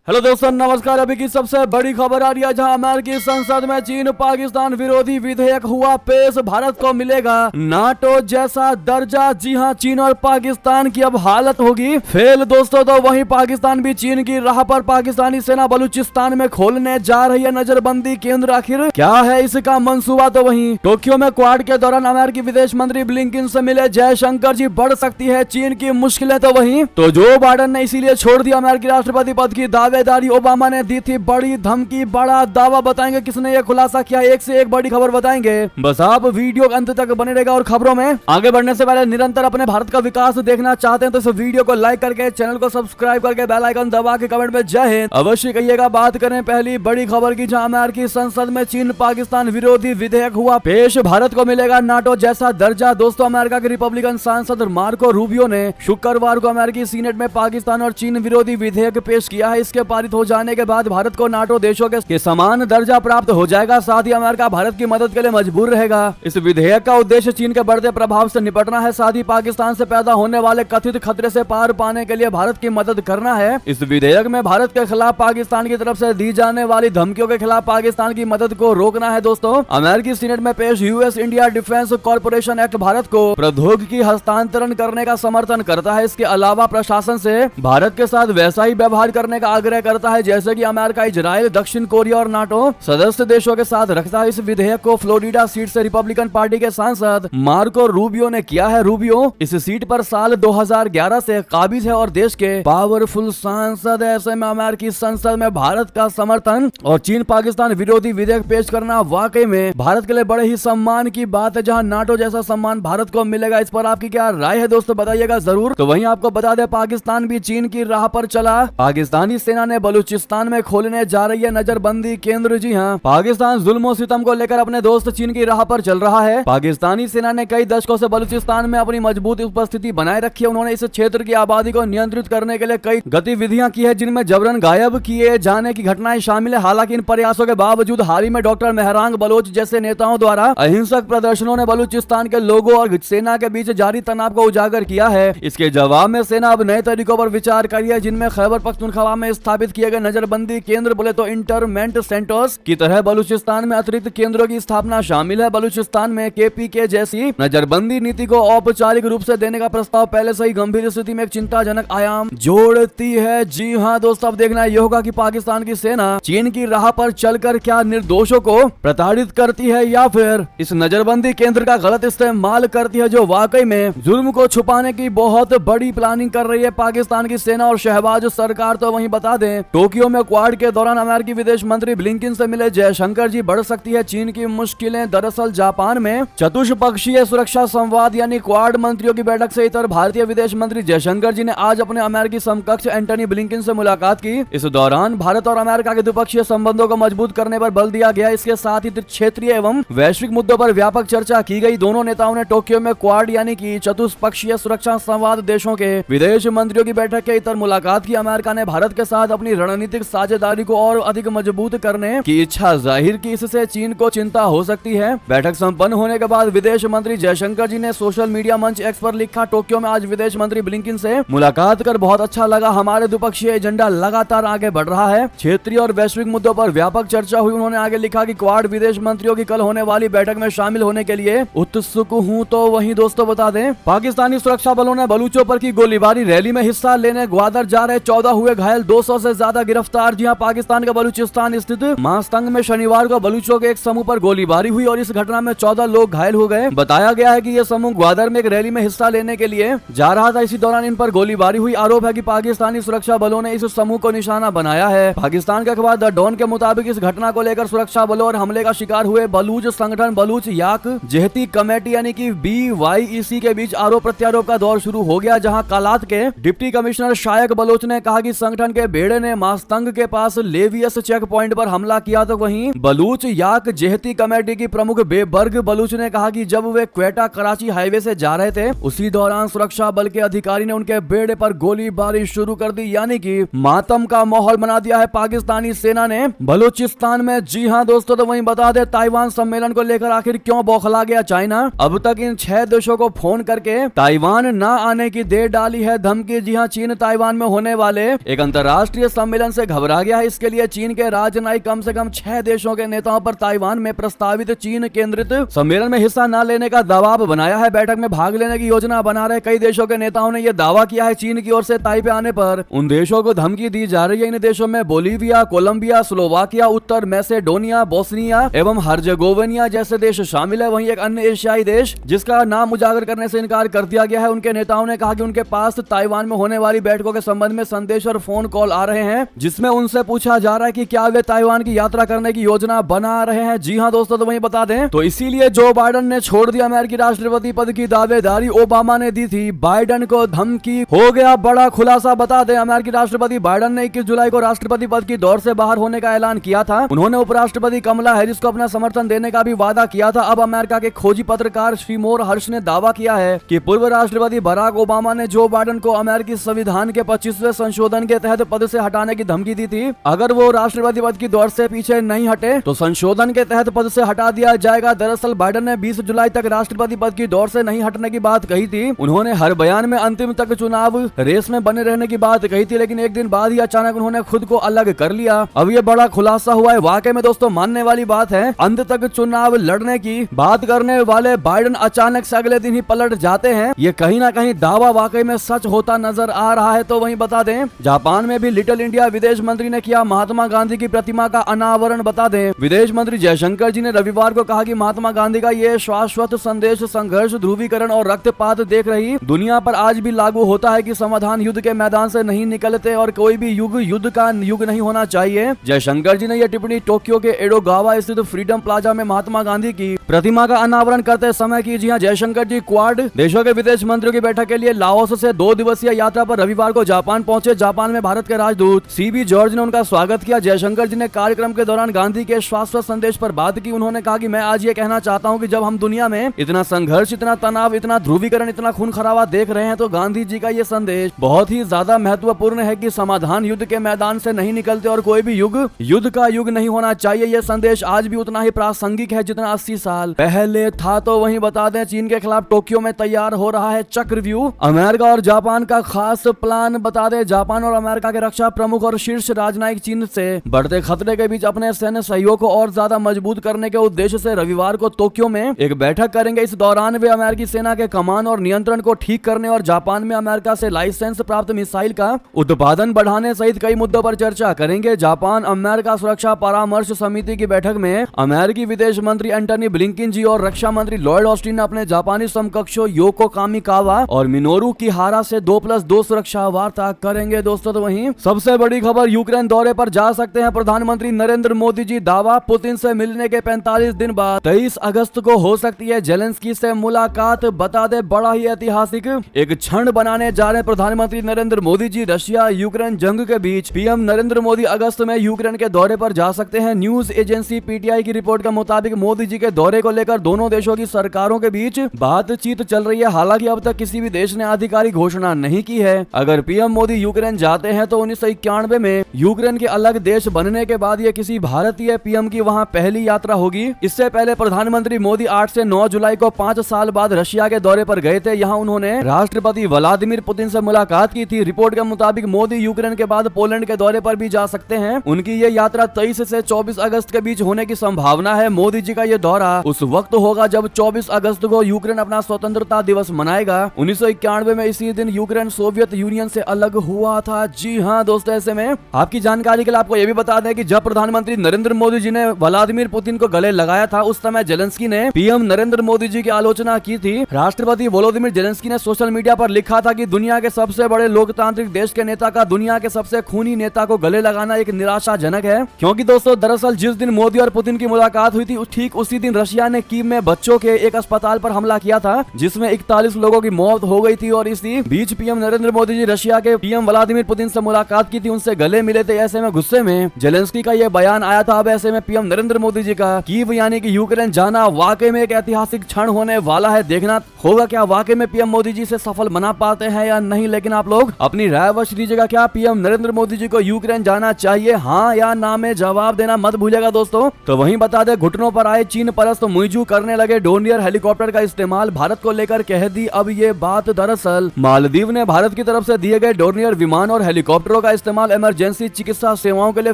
Hello दोस्तों, नमस्कार। अभी की सबसे बड़ी खबर आ रही है, जहां अमेरिकी संसद में चीन पाकिस्तान विरोधी विधेयक हुआ पेश। भारत को मिलेगा नाटो जैसा दर्जा। जी हां, चीन और पाकिस्तान की अब हालत होगी फेल दोस्तों। तो वहीं पाकिस्तान भी चीन की राह पर पाकिस्तानी सेना बलूचिस्तान में खोलने जा रही है नजरबंदी केंद्र। आखिर क्या है इसका मंसूबा? तो वहीं टोक्यो में क्वाड के दौरान अमेरिकी विदेश मंत्री ब्लिंकन से मिले जयशंकर जी। बढ़ सकती है चीन की मुश्किलें। तो वहीं तो जो बाइडेन ने इसीलिए छोड़ दिया अमेरिकी राष्ट्रपति पद की दावेदारी। ओबामा ने दी थी बड़ी धमकी, बड़ा दावा। बताएंगे किसने ये खुलासा किया, एक से एक बड़ी खबर बताएंगे। बस आप वीडियो के अंत तक बने रहेगा। और खबरों में आगे बढ़ने से पहले निरंतर अपने भारत का विकास देखना चाहते हैं तो इस वीडियो को लाइक करके, चैनल को सब्सक्राइब करके, बेल आइकन दबा के कमेंट में जय हिंद अवश्य कहिएगा। बात करें पहली बड़ी खबर की, जहां अमेरिकी संसद में चीन पाकिस्तान विरोधी विधेयक हुआ पेश। भारत को मिलेगा नाटो जैसा दर्जा। दोस्तों, अमेरिका के रिपब्लिकन सांसद मार्को रूबियो ने शुक्रवार को अमेरिकी सीनेट में पाकिस्तान और चीन विरोधी विधेयक पेश किया है। इसके पारित हो जाने के बाद भारत को नाटो देशों के समान दर्जा प्राप्त हो जाएगा। साथ ही अमेरिका भारत की मदद के लिए मजबूर रहेगा। इस विधेयक का उद्देश्य चीन के बढ़ते प्रभाव से निपटना है। साथ ही पाकिस्तान से पैदा होने वाले कथित खतरे से पार पाने के लिए भारत की मदद करना है। इस विधेयक में भारत के खिलाफ पाकिस्तान की तरफ से दी जाने वाली धमकियों के खिलाफ पाकिस्तान की मदद को रोकना है। दोस्तों, अमेरिकी सीनेट में पेश US India defence corporation act Bharat को प्रौद्योगिकी हस्तांतरण करने का समर्थन करता है। इसके अलावा प्रशासन से भारत के साथ वैसा ही व्यवहार करने का आग्रह करता है जैसे कि अमेरिका, इजराइल, दक्षिण कोरिया और नाटो सदस्य देशों के साथ रखता है। इस विधेयक को फ्लोरिडा सीट से रिपब्लिकन पार्टी के सांसद मार्को रूबियो ने किया है। रूबियो इस सीट पर साल 2011 से काबिज है और देश के पावरफुल सांसद है। ऐसे में अमेरिकी संसद में भारत का समर्थन और चीन पाकिस्तान विरोधी विधेयक पेश करना वाकई में भारत के लिए बड़े ही सम्मान की बात है। जहां नाटो जैसा सम्मान भारत को मिलेगा, इस पर आपकी क्या राय है दोस्तों, बताइएगा जरूर। तो वहीं आपको बता दें, पाकिस्तान भी चीन की राह पर चला। पाकिस्तानी सेना ने बलूचिस्तान में खोलने जा रही है नजरबंदी केंद्र। जी हां, पाकिस्तान जुल्म सितम को लेकर अपने दोस्त चीन की राह पर चल रहा है। पाकिस्तानी सेना ने कई दशकों से बलूचिस्तान में अपनी मजबूत उपस्थिति बनाए रखी है। उन्होंने इस क्षेत्र की आबादी को नियंत्रित करने के लिए कई गतिविधियां की है, जिनमें जबरन गायब किए जाने की घटनाएं शामिल है। हालांकि इन प्रयासों के बावजूद हाल ही में डॉक्टर मेहरांग बलोच जैसे नेताओं द्वारा अहिंसक प्रदर्शनों ने बलूचिस्तान के लोगों और सेना के बीच जारी तनाव को उजागर किया है। इसके जवाब में सेना अब नए तरीकों पर विचार कर रही है, जिनमें खैबर पख्तूनख्वा में स्थापित किए गए नजरबंदी केंद्र, बोले तो इंटरमेंट सेंटर्स की तरह बलूचिस्तान में अतिरिक्त केंद्रों की स्थापना शामिल है। बलूचिस्तान में केपीके जैसी नजरबंदी नीति को औपचारिक रूप से देने का प्रस्ताव पहले से ही गंभीर स्थिति में एक चिंताजनक आयाम जोड़ती है। जी हां दोस्तों, अब देखना यह होगा कि पाकिस्तान की सेना चीन की राह पर चलकर क्या निर्दोषों को प्रताड़ित करती है या फिर इस नजरबंदी केंद्र का गलत इस्तेमाल करती है, जो वाकई में जुल्म को छुपाने की बहुत बड़ी प्लानिंग कर रही है पाकिस्तान की सेना और शहबाज सरकार। तो वहीं बता दें, टोक्यो में क्वाड के दौरान अमेरिकी विदेश मंत्री ब्लिंकन से मिले जयशंकर जी। बढ़ सकती है चीन की मुश्किलें। दरअसल जापान में चतुष्पक्षीय सुरक्षा संवाद यानी क्वाड मंत्रियों की बैठक से इतर भारतीय विदेश मंत्री जयशंकर जी ने आज अपने अमेरिकी समकक्ष एंटनी ब्लिंकन से मुलाकात की। इस दौरान भारत और अमेरिका के द्विपक्षीय संबंधों को मजबूत करने पर बल दिया गया। इसके साथ ही क्षेत्रीय एवं वैश्विक मुद्दों पर व्यापक चर्चा की गई। दोनों नेताओं ने टोक्यो में क्वाड यानी कि चतुष्पक्षीय सुरक्षा संवाद देशों के विदेश मंत्रियों की बैठक के इतर मुलाकात की। अमेरिका ने भारत के साथ अपनी रणनीतिक साझेदारी को और अधिक मजबूत करने की इच्छा जाहिर की। इससे चीन को चिंता हो सकती है। बैठक संपन्न होने के बाद विदेश मंत्री जयशंकर जी ने सोशल मीडिया मंच एक्स पर लिखा, टोक्यो में आज विदेश मंत्री ब्लिंकन से मुलाकात कर बहुत अच्छा लगा। हमारे द्विपक्षीय एजेंडा लगातार आगे बढ़ रहा है। क्षेत्रीय और वैश्विक मुद्दों पर व्यापक चर्चा हुई। उन्होंने आगे लिखा कि क्वाड विदेश मंत्रियों की कल होने वाली बैठक में शामिल होने के लिए उत्सुक हूँ। तो वहीं दोस्तों बता दें, पाकिस्तानी सुरक्षा बलों ने बलूचों पर की गोलीबारी। रैली में हिस्सा लेने ग्वादर जा रहे 14 हुए घायल, 200 से ज्यादा गिरफ्तार। जी हां, पाकिस्तान के बलूचिस्तान स्थित मास्तंग में शनिवार को बलूचों के एक समूह पर गोलीबारी हुई और इस घटना में 14 लोग घायल हो गए। बताया गया है कि यह समूह ग्वादर में एक रैली में हिस्सा लेने के लिए जा रहा था। इसी दौरान इन पर गोलीबारी हुई। आरोप है कि पाकिस्तानी सुरक्षा बलों ने इस समूह को निशाना बनाया है। पाकिस्तान के अखबार द डॉन के मुताबिक इस घटना को लेकर सुरक्षा बलों और हमले का शिकार हुए बलूच संगठन बलूच याक जेहती कमेटी यानी कि BYEC के बीच आरोप प्रत्यारोप का दौर शुरू हो गया, जहां कालात के डिप्टी कमिश्नर शायक बलोच ने कहा कि संगठन के बेड़े ने मास्तंग के पास लेवियस चेक पॉइंट पर हमला किया। तो वहीं बलूच याक जेहती कमेटी की प्रमुख बेबर्ग बलूच ने कहा कि जब वे क्वेटा कराची हाईवे से जा रहे थे, उसी दौरान सुरक्षा बल के अधिकारी ने उनके बेड़े पर गोलीबारी शुरू कर दी, यानी कि मातम का माहौल बना दिया है पाकिस्तानी सेना ने बलूचिस्तान में। जी हां दोस्तों, तो वहीं बता दें, ताइवान सम्मेलन को लेकर आखिर क्यों बौखला गया चाइना? अब तक इन 6 देशों को फोन करके ताइवान न आने की दे डाली है धमकी। जी हां, चीन ताइवान में होने वाले एक अंतरराष्ट्रीय अंतर्राष्ट्रीय सम्मेलन से घबरा गया है। इसके लिए चीन के राजनयिक कम से कम 6 देशों के नेताओं पर ताइवान में प्रस्तावित चीन केंद्रित सम्मेलन में हिस्सा न लेने का दबाव बनाया है। बैठक में भाग लेने की योजना बना रहे कई देशों के नेताओं ने यह दावा किया है चीन की ओर से ताइपे आने पर उन देशों को धमकी दी जा रही है। इन देशों में बोलीविया, कोलंबिया, स्लोवाकिया, उत्तर मैसेडोनिया, बोस्निया एवं हर्जेगोविना जैसे देश शामिल है। वहीं एक अन्य एशियाई देश जिसका नाम उजागर करने से इनकार कर दिया गया है। उनके नेताओं ने कहा कि उनके पास ताइवान में होने वाली बैठकों के संबंध में संदेश और फोन कॉल आ रहे हैं जिसमें उनसे पूछा जा रहा है कि क्या वे ताइवान की यात्रा करने की योजना बना रहे हैं। जी हां दोस्तों, तो वहीं बता दें तो इसीलिए जो बाइडेन ने छोड़ दिया अमेरिकी राष्ट्रपति पद की दावेदारी ओबामा ने दी थी। बाइडेन को धमकी, हो गया बड़ा खुलासा। बता दें अमेरिकी राष्ट्रपति बाइडेन ने 21 जुलाई को राष्ट्रपति पद की दौड़ से बाहर होने का ऐलान किया था। उन्होंने उपराष्ट्रपति कमला हैरिस को अपना समर्थन देने का भी वादा किया था। अब अमेरिका के खोजी पत्रकार श्रीमोर हर्ष ने दावा किया है कि पूर्व राष्ट्रपति बराक ओबामा ने जो बाइडेन को अमेरिकी संविधान के 25वें संशोधन के तहत पद से हटाने की धमकी दी थी। अगर वो राष्ट्रपति पद की दौड़ से पीछे नहीं हटे तो संशोधन के तहत पद से हटा दिया जाएगा। दरअसल बाइडेन ने 20 जुलाई तक राष्ट्रपति पद की दौड़ से नहीं हटने की बात कही थी। उन्होंने हर बयान में अंतिम तक चुनाव रेस में बने रहने की बात कही थी, लेकिन एक दिन बाद ही अचानक उन्होंने खुद को अलग कर लिया। अब ये बड़ा खुलासा हुआ है। वाकई में दोस्तों मानने वाली बात है। अंत तक चुनाव लड़ने की बात करने वाले बाइडेन अचानक से अगले दिन ही पलट जाते हैं। ये कहीं ना कहीं दावा वाकई में सच होता नजर आ रहा है। तो वहीं बता दें जापान में भी लिटिल इंडिया विदेश मंत्री ने किया महात्मा गांधी की प्रतिमा का अनावरण। बता दें विदेश मंत्री जयशंकर जी ने रविवार को कहा कि महात्मा गांधी का ये शाश्वत संदेश संघर्ष, ध्रुवीकरण और रक्तपात देख रही दुनिया पर आज भी लागू होता है कि समाधान युद्ध के मैदान से नहीं निकलते और कोई भी युग युद्ध का युग नहीं होना चाहिए। जयशंकर जी ने यह टिप्पणी टोक्यो के एडोगावा स्थित फ्रीडम प्लाजा में महात्मा गांधी की प्रतिमा का अनावरण करते समय की। जी हां, जयशंकर जी क्वाड देशों के विदेश मंत्रियों की बैठक के लिए लाओस से 2 दिवसीय यात्रा पर रविवार को जापान पहुंचे। जापान में भारत के राजदूत सीबी जॉर्ज ने उनका स्वागत किया। जयशंकर जी ने कार्यक्रम के दौरान गांधी के शाश्वत संदेश पर बात की। उन्होंने कहा कि मैं आज ये कहना चाहता हूं कि जब हम दुनिया में इतना संघर्ष, इतना तनाव, इतना ध्रुवीकरण, इतना खून खराबा देख रहे हैं तो गांधी जी का ये संदेश बहुत ही ज्यादा महत्वपूर्ण है कि समाधान युद्ध के मैदान से नहीं निकलते और कोई भी युग युद्ध का युग नहीं होना चाहिए। यह संदेश आज भी उतना ही प्रासंगिक है जितना 80 साल पहले था। तो वहीं बता दें चीन के खिलाफ टोक्यो में तैयार हो रहा है चक्रव्यूह। अमेरिका और जापान का खास प्लान। बता दें जापान और अमेरिका के रक्षा प्रमुख और शीर्ष राजनयिक चीन से बढ़ते खतरे के बीच अपने सैन्य सहयोग को और ज्यादा मजबूत करने के उद्देश्य से रविवार को टोक्यो में एक बैठक करेंगे। इस दौरान वे अमेरिकी सेना के कमान और नियंत्रण को ठीक करने और जापान में अमेरिका से लाइसेंस प्राप्त मिसाइल का उत्पादन बढ़ाने सहित कई मुद्दों पर चर्चा करेंगे। जापान अमेरिका सुरक्षा परामर्श समिति की बैठक में अमेरिकी विदेश मंत्री एंटनी ब्लिंकन जी और रक्षा मंत्री लॉयड ऑस्टिन ने अपने जापानी समकक्षों योको कामिकावा और मिनोरू किहारा से 2+2 सुरक्षा वार्ता करेंगे। दोस्तों तो वहीं सबसे बड़ी खबर, यूक्रेन दौरे पर जा सकते हैं प्रधानमंत्री नरेंद्र मोदी जी। दावा, पुतिन से मिलने के 45 दिन बाद 23 अगस्त को हो सकती है जेलेंस्की से मुलाकात। बता दे बड़ा ही ऐतिहासिक एक क्षण बनाने जा रहे प्रधानमंत्री नरेंद्र मोदी जी। रशिया यूक्रेन जंग के बीच पीएम नरेंद्र मोदी अगस्त में यूक्रेन के दौरे पर जा सकते हैं। न्यूज एजेंसी पीटीआई की रिपोर्ट के मुताबिक मोदी जी के दौरे को लेकर दोनों देशों की सरकारों के बीच बातचीत चल रही है। हालांकि अब तक किसी भी देश ने आधिकारिक घोषणा नहीं की है। अगर पीएम मोदी यूक्रेन जाते हैं तो 1991 में यूक्रेन के अलग देश बनने के बाद ये किसी भारतीय पीएम की वहां पहली यात्रा होगी। इससे पहले प्रधानमंत्री मोदी 8 से 9 जुलाई को 5 साल बाद रशिया के दौरे पर गए थे। यहां उन्होंने राष्ट्रपति व्लादिमीर पुतिन से मुलाकात की थी। रिपोर्ट के मुताबिक मोदी यूक्रेन के बाद पोलैंड के दौरे पर भी जा सकते हैं। उनकी ये यात्रा 23 से 24 अगस्त के बीच होने की संभावना है। मोदी जी का ये दौरा उस वक्त होगा जब 24 अगस्त को यूक्रेन अपना स्वतंत्रता दिवस मनाएगा। 1991 में इसी दिन यूक्रेन सोवियत यूनियन से अलग हुआ था। जी हाँ दोस्तों, ऐसे में आपकी जानकारी के लिए आपको यह भी बता दें कि जब प्रधानमंत्री नरेंद्र मोदी जी ने व्लादिमीर पुतिन को गले लगाया था उस समय जेलेंस्की ने पीएम नरेंद्र मोदी जी की आलोचना की थी। राष्ट्रपति वोलोदिमीर जेलेंस्की ने सोशल मीडिया पर लिखा था कि दुनिया के सबसे बड़े लोकतांत्रिक देश के नेता का दुनिया के सबसे खूनी नेता को गले लगाना एक निराशाजनक है। क्योंकि दोस्तों दरअसल जिस दिन मोदी और पुतिन की मुलाकात हुई थी ठीक उसी दिन रशिया ने कीव में बच्चों के एक अस्पताल पर हमला किया था जिसमें 41 लोगों की मौत हो गई थी। और इसी बीच पीएम नरेंद्र मोदी जी रशिया के पीएम व्लादिमीर पुतिन से मुलाकात की थी, उनसे गले मिले थे। ऐसे में गुस्से में जेलेंस्की का यह बयान आया था। अब ऐसे में पीएम नरेंद्र मोदी जी का कीव यानी कि यूक्रेन जाना वाकई में एक ऐतिहासिक क्षण होने वाला है। देखना होगा क्या वाकई में पीएम मोदी जी से सफल बना पाते हैं या नहीं। लेकिन आप लोग अपनी राय अवश्य दीजिएगा, क्या पीएम नरेंद्र मोदी जी को यूक्रेन जाना चाहिए, हाँ या ना में जवाब देना मत भूलिएगा दोस्तों। तो वहीं बता दे घुटनों पर आए चीन परस्त मुइजू करने लगे डोर्नियर हेलीकॉप्टर का इस्तेमाल भारत को लेकर कह दी अब ये बात। दरअसल मालदीव ने भारत की तरफ से दिए गए डोर्नियर विमान और हेलीकॉप्टरों यूरो का इस्तेमाल इमरजेंसी चिकित्सा सेवाओं के लिए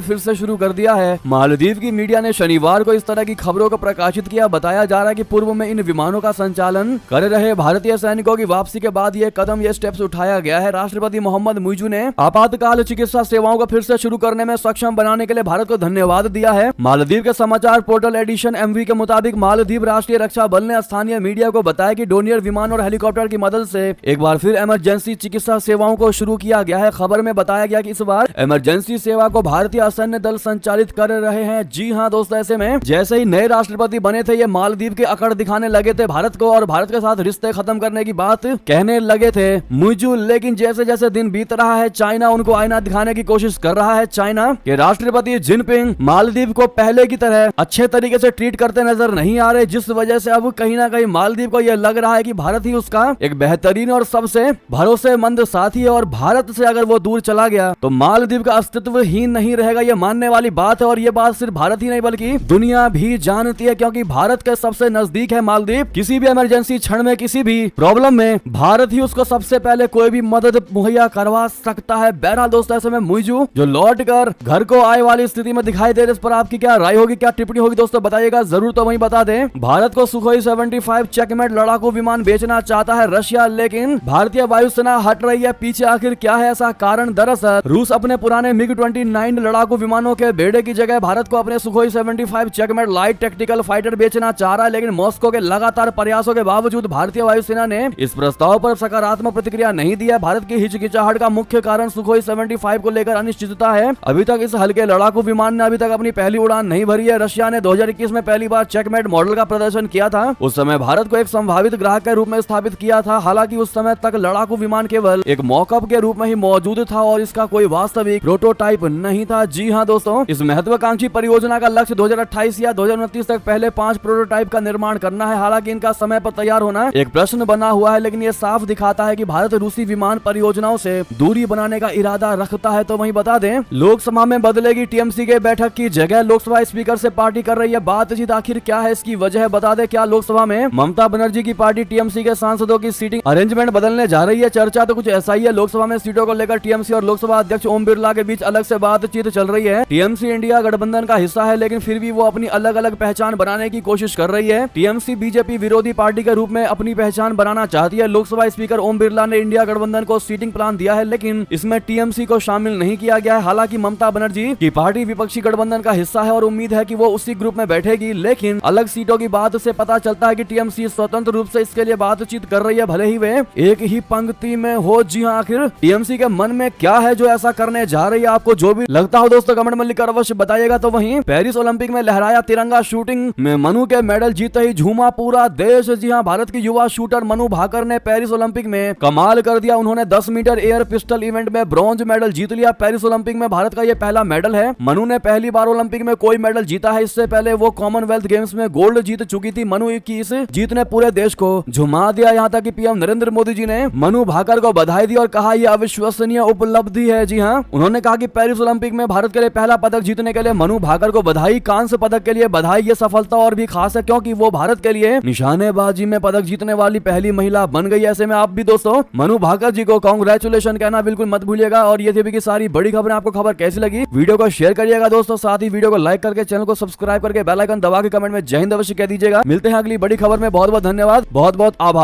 फिर से शुरू कर दिया है। मालदीव की मीडिया ने शनिवार को इस तरह की खबरों को प्रकाशित किया। बताया जा रहा है कि पूर्व में इन विमानों का संचालन कर रहे भारतीय सैनिकों की वापसी के बाद ये स्टेप्स उठाया गया है। राष्ट्रपति मोहम्मद मुइजू ने आपातकाल चिकित्सा सेवाओं को फिर से शुरू करने में सक्षम बनाने के लिए भारत को धन्यवाद दिया है। मालदीव के समाचार पोर्टल एडिशन एमवी के मुताबिक मालदीव राष्ट्रीय रक्षा बल ने स्थानीय मीडिया को बताया कि डोनियर विमान और हेलीकॉप्टर की मदद से एक बार फिर इमरजेंसी चिकित्सा सेवाओं को शुरू किया गया है। खबर में बताया गया कि इस बार इमरजेंसी सेवा को भारतीय सैन्य दल संचालित कर रहे हैं। जी हां दोस्तों, ऐसे में जैसे ही नए राष्ट्रपति बने थे ये मालदीव के अकड़ दिखाने लगे थे भारत को और भारत के साथ रिश्ते खत्म करने की बात कहने लगे थे मुइजू। लेकिन जैसे जैसे दिन बीत रहा है चाइना उनको आईना दिखाने की कोशिश कर रहा है। चाइना के राष्ट्रपति जिनपिंग मालदीव को पहले की तरह अच्छे तरीके से ट्रीट करते नजर नहीं आ रहे, जिस वजह से अब कहीं ना कहीं मालदीव को यह लग रहा है कि भारत ही उसका एक बेहतरीन और सबसे भरोसेमंद साथी है और भारत से अगर वो दूर चला गया तो मालदीव का अस्तित्व ही नहीं रहेगा। ये मानने वाली बात है और ये बात सिर्फ भारत ही नहीं बल्कि दुनिया भी जानती है, क्योंकि भारत के सबसे नजदीक है मालदीव। किसी भी इमरजेंसी क्षण में किसी भी प्रॉब्लम में भारत ही उसको सबसे पहले कोई भी मदद मुहैया करवा सकता है। बहरहाल दोस्तों, ऐसे में मुइजू जो लौट कर घर को आए वाली स्थिति में दिखाई दे रहे, इस पर आपकी क्या राय होगी, क्या टिप्पणी होगी दोस्तों बताइएगा जरूर। तो वहीं बता दें भारत को सुखोई 75 चेकमेट लड़ाकू विमान बेचना चाहता है रशिया, लेकिन भारतीय वायुसेना हट रही है पीछे। आखिर क्या है ऐसा कारण? दरअसल रूस अपने पुराने मिग-29 लड़ाकू विमानों के बेड़े की जगह भारत को अपने Sukhoi 75 checkmate light tactical fighter बेचना चाह रहा है, लेकिन मॉस्को के लगातार प्रयासों के बावजूद भारतीय वायुसेना ने इस प्रस्ताव पर सकारात्मक प्रतिक्रिया नहीं दी है। भारत की हिचकिचाहट का मुख्य कारण सुखोई 75 को लेकर अनिश्चितता है। अभी तक इस हल्के लड़ाकू विमान ने अभी तक अपनी पहली उड़ान नहीं भरी है। रशिया ने 2021 में पहली बार चेकमेट मॉडल का प्रदर्शन किया था। उस समय भारत को एक संभावित ग्राहक के रूप में स्थापित किया था। हालांकि उस समय तक लड़ाकू विमान केवल एक मॉकअप के रूप में ही मौजूद था और इसका कोई वास्तविक प्रोटोटाइप नहीं था। जी हां दोस्तों, इस महत्वाकांक्षी परियोजना का लक्ष्य 2028 या 2029 तक पहले 5 प्रोटोटाइप का निर्माण करना है। हालांकि इनका समय पर तैयार होना एक प्रश्न बना हुआ है, लेकिन ये साफ दिखाता है कि भारत रूसी विमान परियोजनाओं से दूरी बनाने का इरादा रखता है। तो वहीं बता दें लोकसभा में बदलेगी टीएमसी के बैठक की जगह, लोकसभा स्पीकर से पार्टी कर रही है बातचीत। आखिर क्या है इसकी वजह बता दें। क्या लोकसभा में ममता बनर्जी की पार्टी टीएमसी के सांसदों की सीटिंग अरेंजमेंट बदलने जा रही है? चर्चा तो कुछ ऐसा ही है। लोकसभा में सीटों को लेकर टीएमसी और लोकसभा अध्यक्ष ओम बिरला के बीच अलग से बातचीत चल रही है। टीएमसी इंडिया गठबंधन का हिस्सा है, लेकिन फिर भी वो अपनी अलग अलग पहचान बनाने की कोशिश कर रही है। टीएमसी बीजेपी विरोधी पार्टी के रूप में अपनी पहचान बनाना चाहती है। लोकसभा स्पीकर ओम बिरला ने इंडिया गठबंधन को सीटिंग प्लान दिया है, लेकिन इसमें टीएमसी को शामिल नहीं किया गया है। हालांकि ममता बनर्जी की पार्टी विपक्षी गठबंधन का हिस्सा है और उम्मीद है कि वो उसी ग्रुप में बैठेगी, लेकिन अलग सीटों की बात से पता चलता है कि टीएमसी स्वतंत्र रूप से इसके लिए बातचीत कर रही है, भले ही वे एक ही पंक्ति में हो। जी हाँ, आखिर टीएमसी के मन में क्या है जो ऐसा करने जा रही है? आपको जो भी लगता हो दोस्तों कमेंट में लिखकर अवश्य बताइएगा। तो वहीं पेरिस ओलंपिक में लहराया तिरंगा, शूटिंग में मनु के मेडल जीते ही झूमा पूरा देश। जी हाँ, भारत की युवा शूटर मनु भाकर ने पेरिस ओलंपिक में कमाल कर दिया। उन्होंने 10 मीटर एयर पिस्टल इवेंट में ब्रॉन्ज मेडल जीत लिया। पेरिस ओलंपिक में भारत का यह पहला मेडल है। मनु ने पहली बार ओलंपिक में कोई मेडल जीता है। इससे पहले वो कॉमनवेल्थ गेम्स में गोल्ड जीत चुकी थी। मनु की इस जीत ने पूरे देश को झुमा दिया। यहाँ तक कि पीएम नरेंद्र मोदी जी ने मनु भाकर को बधाई दी और कहा यह अविश्वसनीय उपलब्धि है। जी हाँ, उन्होंने कहा कि पेरिस ओलंपिक में भारत के लिए पहला पदक जीतने के लिए मनु भाकर को बधाई। कांस्य पदक के लिए बधाई। ये सफलता और भी खास है क्योंकि वो भारत के लिए निशानेबाजी में पदक जीतने वाली पहली महिला बन गई। ऐसे में आप भी दोस्तों मनु भाकर जी को कांग्रेचुलेशन कहना बिल्कुल मत भूलिएगा। और ये थी अभी की सारी बड़ी खबरें। आपको खबर कैसी लगी वीडियो को शेयर करिएगा दोस्तों, साथ ही वीडियो को लाइक करके चैनल को सब्सक्राइब करके बेल आइकन दबा के कमेंट में जय हिंद अवश्य कह दीजिएगा। मिलते हैं अगली बड़ी खबर में। बहुत बहुत धन्यवाद, बहुत बहुत आभार।